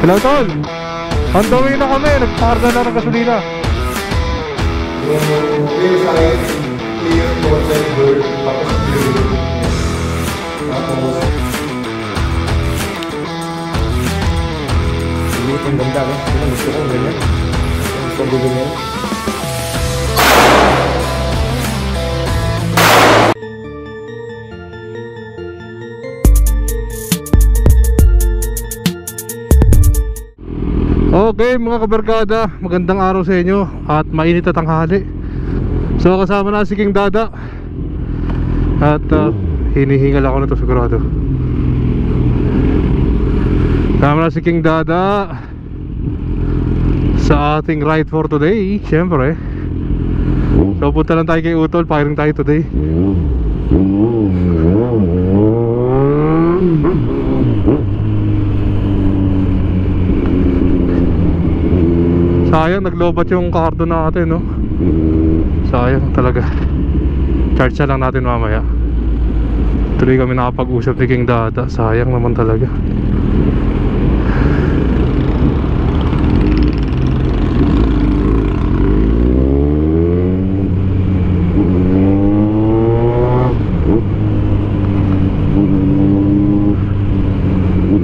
Hello, tol. On the way na kami. Nagpakarga na ng gasolina. Yung clear side, clear outside door, tapos clear. Tapos hindi itong ganda eh. Gusto ko ganyan. Gusto ko ganyan. Okay mga kabarkada, magandang araw sa inyo at mainit at tanghali. So kasama na si King Dada. At hinihingal ako na to sigurado. Kasama na si King Dada sa ating ride for today. Siyempre. So punta lang tayo kay Utol, firing tayo today. Sayang, naglobat yung cardo natin, no? Sayang talaga. Charge na lang natin mamaya. Tuloy kami nakapag-usap ni King Dada. Sayang naman talaga.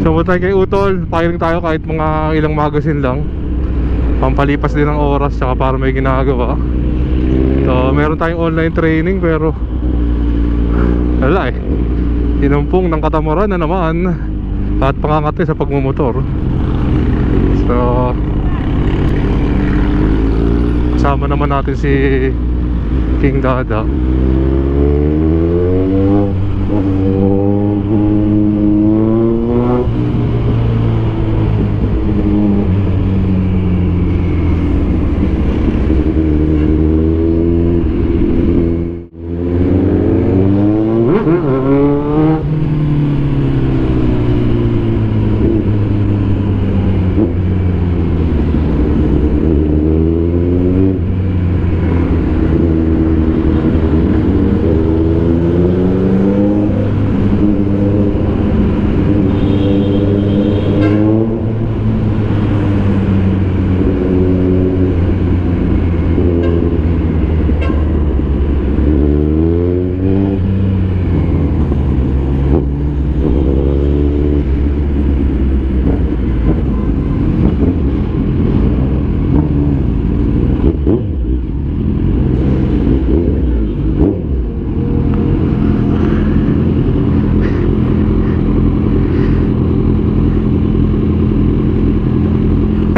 So punta tayo kay Utol, firing tayo kahit mga ilang magazine lang. Pampalipas din ng oras tsaka para may ginagawa. So meron tayong online training pero wala eh, inumpong ng katamaran na naman at pangangati sa pagmumotor. So kasama naman natin si King Dada.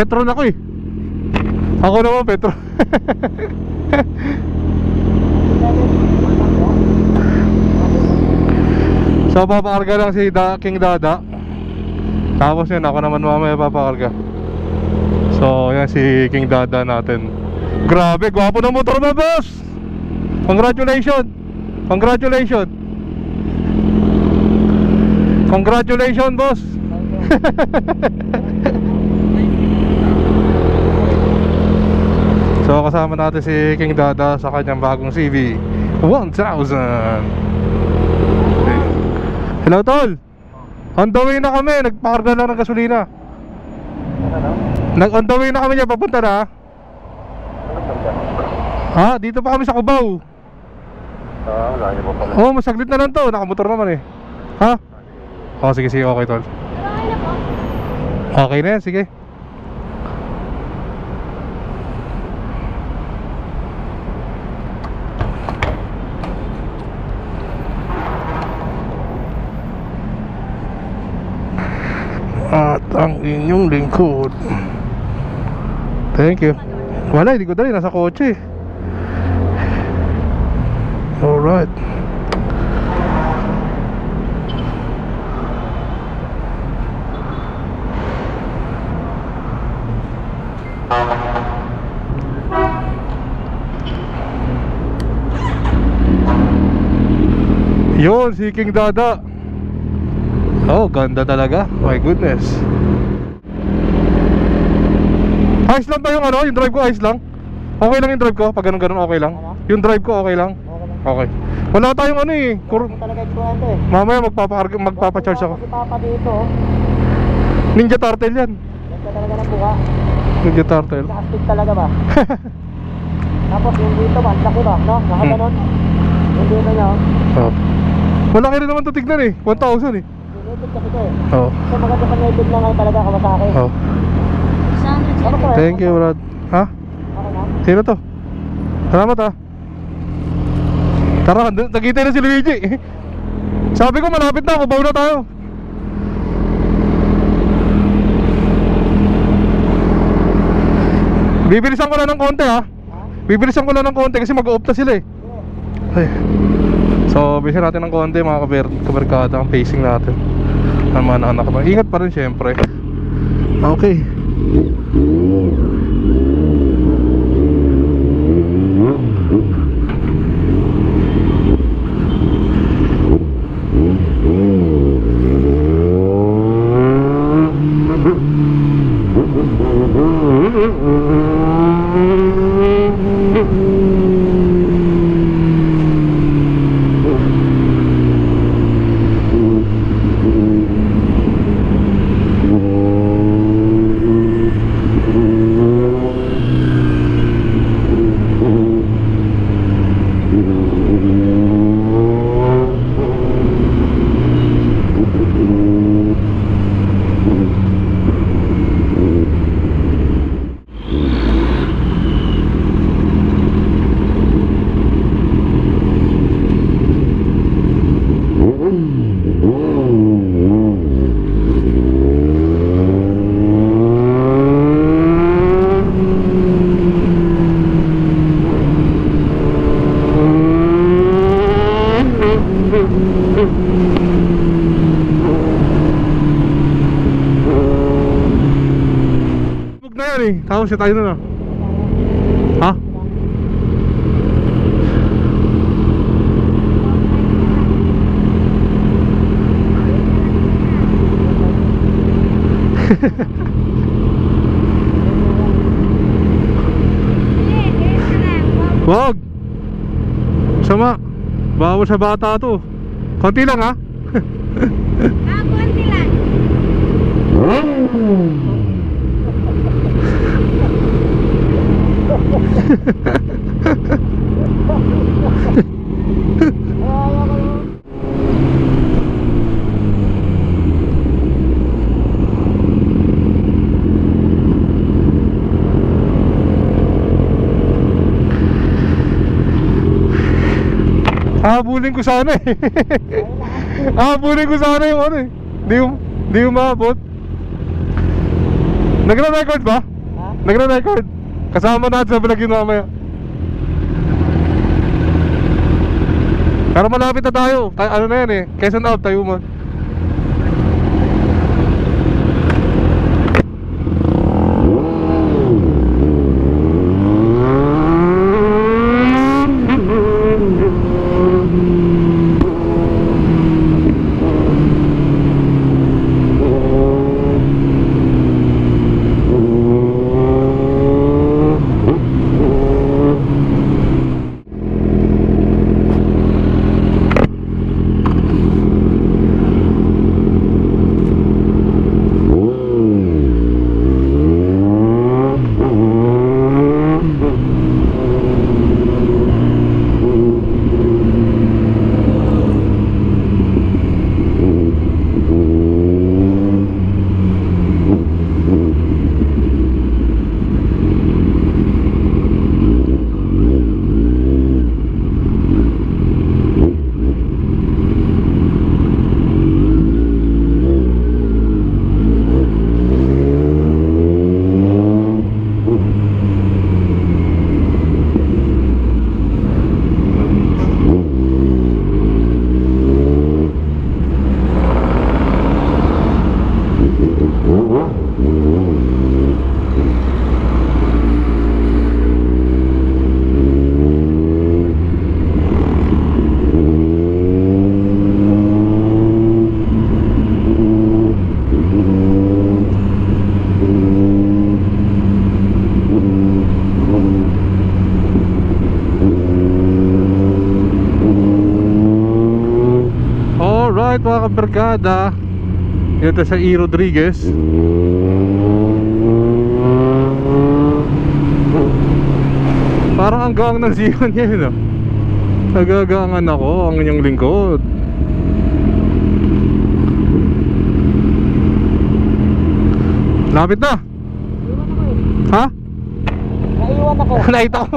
Petron ako eh. Ako naman Petron. So papakarga lang si King Dada. Tapos yun, ako naman mamaya papakarga. So yan si King Dada natin. Grabe, gwapo ng motor na boss. Congratulations. Congratulations. Congratulations boss. So kasama natin si King Dada sa kanyang bagong CV 1000. Okay. Hello tol. On the way na kami, nagpakarga lang ng gasolina. On the way na kami niya, papunta na. Ha? Dito pa kami sa Cubao. layo pa pala. Oh, masaglit na lang to, nakamotor naman eh. Ha? Oh, sige, sige, okay tol. Okay na yan, sige. At ang inyong lingkod. Thank you. Wala, hindi ko dali, nasa kotse. Alright. Yun, si King Dada. Oh, ganda talaga. My goodness. Ayos lang ba yung ano? Yung drive ko ayos lang? Okay lang yung drive ko? Pag ganun-ganun okay lang? Yung drive ko okay lang? Okay. Wala tayong ano eh. Mamaya magpapa-charge ako. Papa dito. Ninja Turtle yan. Ganda talaga ng buka. Medyo turtle. Naka-stick talaga ba? Tapos yung dito ba, laki ba? No? Nakaganon. Yung dito nyo. Oh. Malaki rin naman ito tignan eh. 1,000 eh. Limited kasi ito eh. Oh. So maganda sa ngipid lang ay talaga Kawasaki. Oh. Ano to eh? Thank you, Brad. Ha? Okay na? Sino to? Salamat ha. Tara, nagkita na si Luigi. Sabi ko malapit na, mabaw na tayo. Bibilisan ko lang ng konti ha. Bibilisan ko lang ng konti kasi mag-off na sila eh. Ay. So, bilisan natin ng konti mga kabarkada ang pacing natin. Ang mga anak ko. Ingat pa rin syempre. Okay. Huwag na yan eh. Tapos siya tayo na. Ha? Wag. Sama. Bawal sa bata to. Konti lang ha. Konti lang. Habulin ko sana eh. Habulin ko sana yung ano eh. Di yung maabot. Nagra-record ba? Ha? Nagra-record. Kasama natin sa vlog yun mamaya. Pero malapit na tayo. Ano na yan eh. Quezon out tayo man. Alright mga kabarkada, ito sa E. Rodriguez. Parang ang gaang ng Zion niya yun, ah. Nagagangan ako ang inyong lingkod. Lapit na. Ha? Naiwan ako. Nakita ko.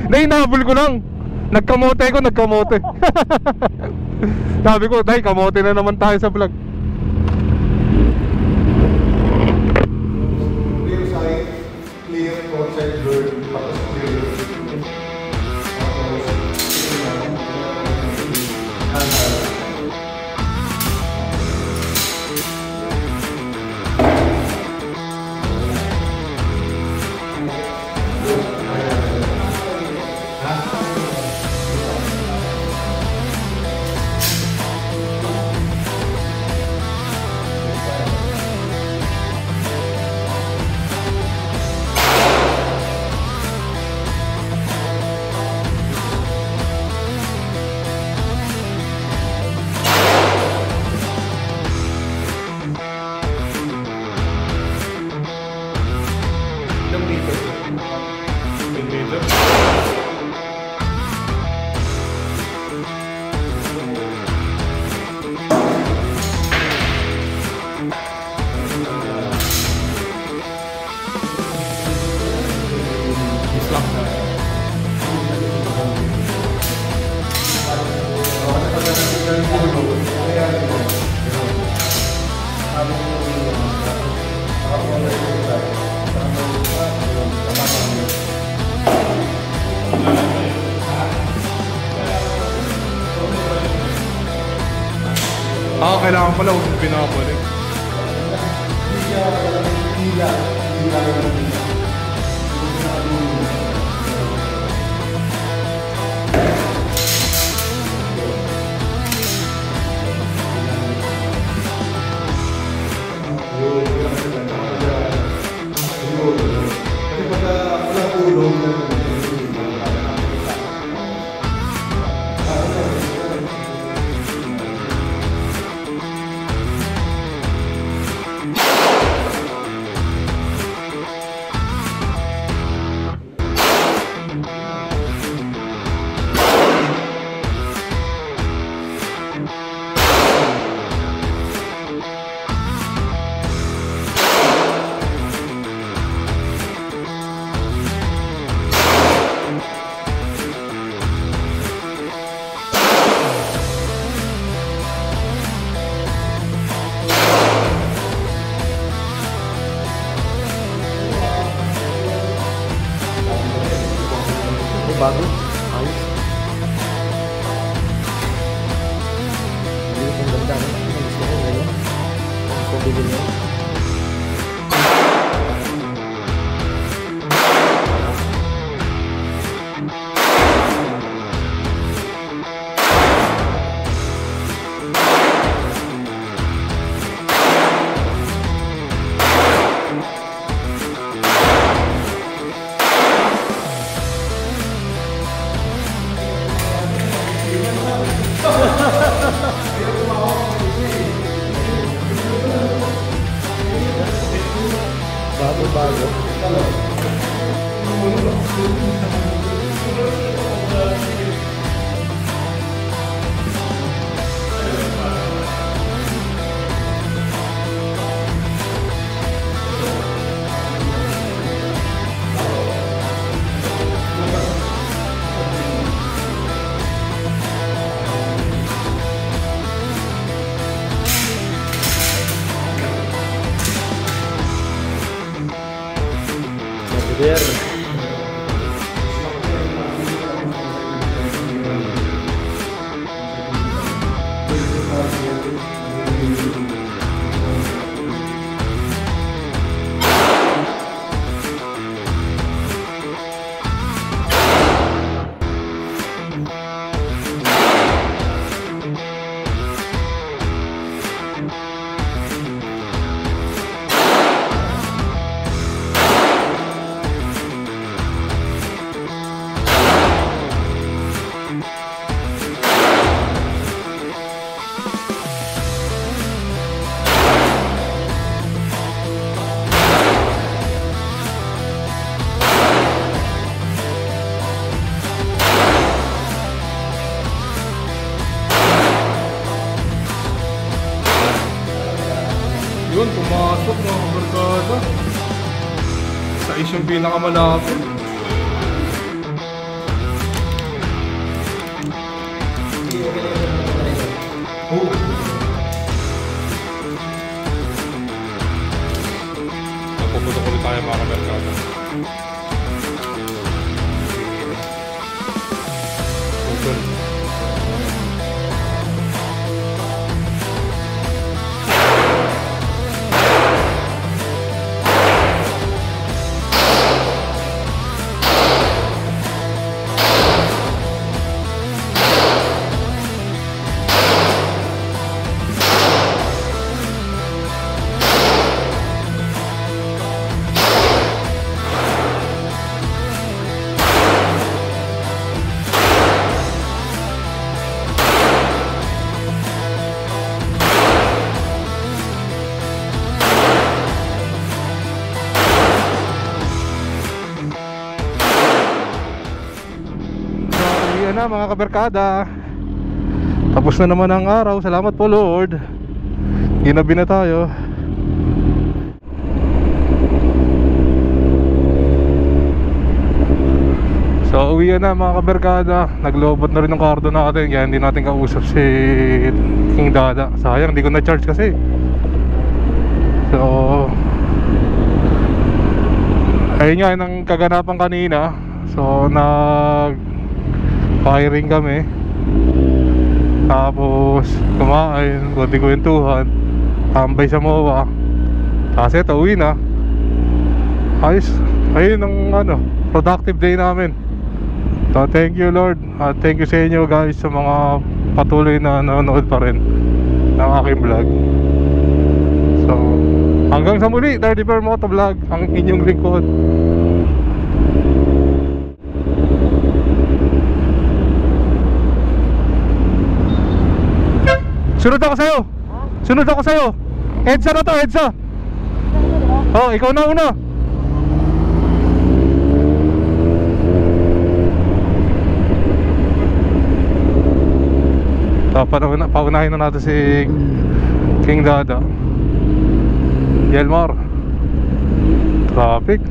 Nainabol ko lang. Nagkamote ko, nagkamote. Sabi ko, dahil kamote na naman tayo sa vlog. Clear side, clear outside bird, tapos clear. Kailangan pala huwag pinapalik. Kasi pagka walang ulong, bago, ayos. Hindi itong ganda, no? Gusto ko ngayon. Gusto ko bilhin mo. Bago. There. Yun, pumasok mga kabarkada. Sa isyong pinakamalapit. Oh. Puputok ulit tayo mga kabarkada. Google. Na mga kabarkada, tapos na naman ang araw. Salamat po Lord, ginabi na tayo. So uwi na mga kabarkada. Naglobot na rin ang kardo natin, kaya hindi natin kausap si King Dada. Sayang, hindi ko na charge kasi. So ayun nga ang kaganapan kanina. So firing kami, tapos kumain, konti kwentuhan, tambay sa MOA. Kasi ito, uwi na. Ayos, ayun ang productive day namin. So thank you Lord, at thank you sa inyo guys, sa mga patuloy na nanonood pa rin ng aking vlog. So hanggang sa muli, Dirty Bear Motovlog, ang inyong lingkod. Sunod ako sa'yo. Sunod ako sa'yo. EDSA na to, EDSA. Oh, ikaw na una. So, paunahin na natin si King Dada. Yelmar. Traffic.